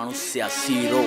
manusia zero.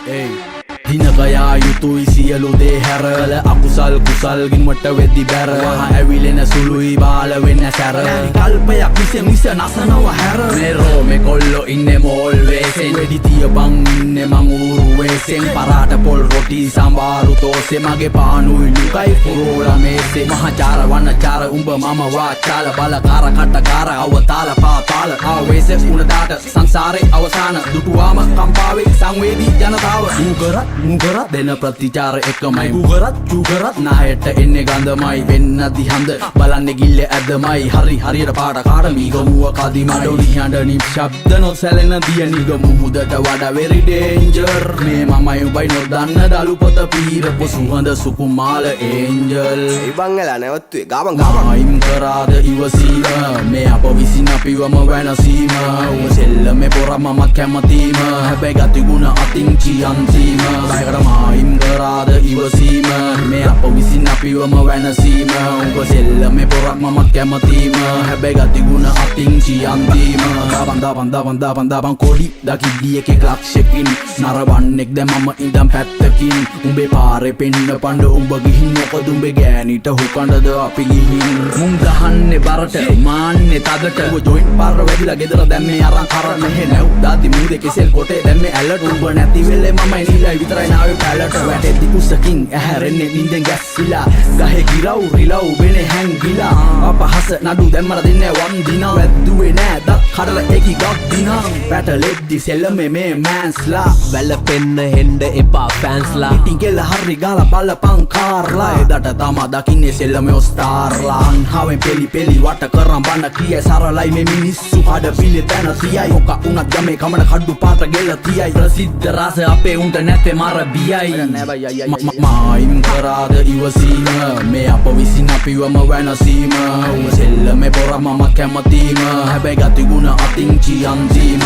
Hey Dinagaya yutui siyalu de හැරල අකුසල් කුසල් ගින්වට වෙද්දි බැර වහ ඇවිලෙන සුළුයි බාල වෙන්න සැර කල්පයක් විසෙන් විස නසනව හැර මේ රෝමේ කොල්ලෝ ඉන්නේ මෝල් වේසෙන් වෙඩි තියපන් ඉන්නේ මං ඌරු වේසෙන් පරාට පොල් රොටි සම්බාරු තෝසේ මගේ පානුයි ලුකයි පුරෝලා මේසේ මහචාර වන්නචාර උඹ මම වාචාල බලකාර කට්ටකාර අවතාල පාතාල ආවේසේ උණදාට සංසාරේ අවසාන දුටුවාම කම්පාවේ සංවේදී ජනතාව මුගරත් දෙන ප්‍රතිචාර එකමයි මුගරත් නායට එන්නේ ගඳමයි වෙන්න දිහඳ බලන්නේ ගිල්ල ඇදමයි හරියට පාට කාට මීගමුව කදිමඩ නිහඬ නිශ්ශබ්ද නොසැලෙන දිය නිගමු මුදට වඩා very danger මේ මමයි උඹයි නොදන්න දලු පොත පීරපු සුහඳ සුකුමාල ඒන්ජල් ඉබංගලා නැවත්තුවේ ගාමන් අයිම් කරාද ඉවසීම මේ අප විසින් අපිවම වෙනසීම උඹ සෙල්ලමේ පොර මමත් කැමතිම හැබැයි ගතිගුණ අතින් චියන්තීම අයිම් කරාද ඉවසීම මේ අප විසින් අපිවම වෙනසීම උඹ සෙල්ලමේ පොරක් මමත් කැමතිම හැබැයි ගතිගුණ අතින් චියන්තීම දබන් කොඩි දකිද්දි එකෙක් ලක්ෂකින් නරවන්නෙක් දැන් මම ඉඳන් පැත්තකින් උඹේ පාරේ පෙන්න පඬ උඹ ගිහින් මොකද උඹේ ගෑනිට හුකඬද අපි ගිහින් මුන් ගහන්නේ බරට මාන්නේ තදට උඹ ජොයින්ට් පාර වැදිලා ගෙදර දැන් මේ අරන් කරන්න මෙහෙ නැව් දාති මූදේ කෙසෙල් කොටේ දැන් මේ ඇලට උඹ නැති වෙලේ මමයි නිලයි විතරයි නාවේ පැලට වැටෙද්දි කුසකින් ඇහැරෙන්නේ නින්දෙන් ගැස්සිලා ගහේ ගිරව් රිලව් වෙනේ හැංගිලා අපහස නඩු දැම්මර දෙන්නේ වන් දිනා වැද්දුවේ නෑ දත් කඩල එකි ගක් දිනා පැටලෙද්දි සෙල්ලමේ මේ මෑන්ස්ලා වැළපෙන්න හෙන්න එපා ෆෑන්ස්ලා ඉතින් කෙල්ල හරි ගාලා බලපං කාර්ලා එදට තමා දකින්නේ සෙල්ලමේ ඔස්තාර්ලා අන්හාවෙන් පෙලි වට කරන් බන්න කියයි සරලයි මේ මිනිස්සු හඩ පිලේ තැන තියයි මොක උනත් ගමේ කමන කඩු පාට ගෙල්ල තියයි ප්‍රසිද්ධ රස අපේ උන්ට නැතේ මර බියයි මායිම් කරාද ඉවසීම මේ අප විසින් අපිවම වෙනසීම උඹ සෙල්ලමේ පොර මම කැමතිම හැබැයි ගතිගුණ අතින් චියන්තීම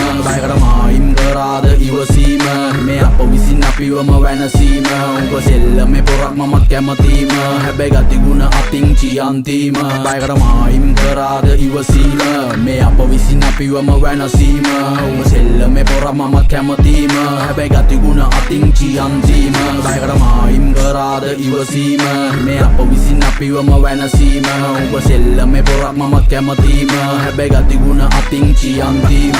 මායිම් කරාද ඉවසීම මේ අප විසින් අපිවම වෙනසීම උඹ සෙල්ලමේ පොරක් මමත් කැමතිම හැබැයි ගතිගුණ අතින් චියන්තීම මායිම් කරාද ඉවසීම මේ අප විසින් අපිවම වෙනසීම උඹ සෙල්ලමේ පොරක් මමත් කැමතිම හැබැයි ගතිගුණ අතින් චියන්තීම මායිම් කරාද ඉවසීම මේ අප විසින් අපිවම වෙනසීම උඹ සෙල්ලමේ පොරක් මමත් කැමතිම හැබැයි ගතිගුණ අතින් චියන්තීම